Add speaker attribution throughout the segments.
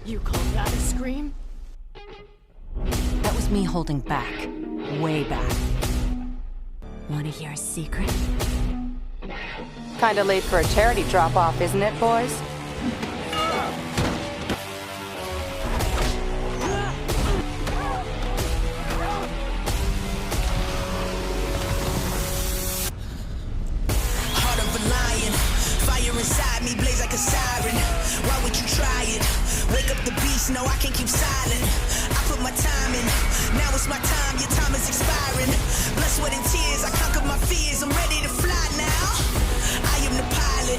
Speaker 1: You call that a scream?
Speaker 2: That was me holding back. Way back. Want to hear a secret?
Speaker 3: Kinda late for a charity drop-off, isn't it, boys?
Speaker 4: Heart of a lion, fire inside me blaze like a siren. Why would you try it? Wake up the beast, no, I can't keep silent. I put my time in, now it's my time, your time is expiring. Blood, sweat, and tears, I conquered my fears, I'm ready to fly now. I am the pilot,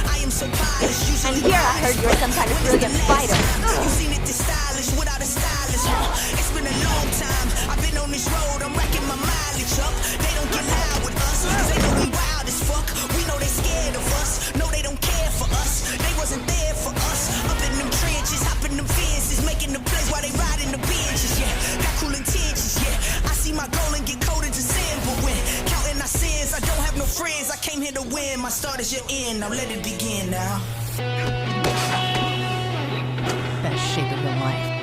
Speaker 4: I am so polished.
Speaker 5: And here I heard you're some kind of brilliant fighter.
Speaker 4: You seen it this stylish, without a stylist. It's been a long time, I've been on this road, I'm racking my mileage up. They don't get loud with us, cause they know we wild as fuck. We know they scared of us, no they don't care for us. They wasn't there for us, up in them trenches, hopping them fences, making the plays while they riding the benches, yeah. Got cool intentions, yeah. I see my goal and get cold into sin, but when counting our sins, I don't have no friends. I came here to win, my start is your end, now let it begin now.
Speaker 2: Best shape of your life.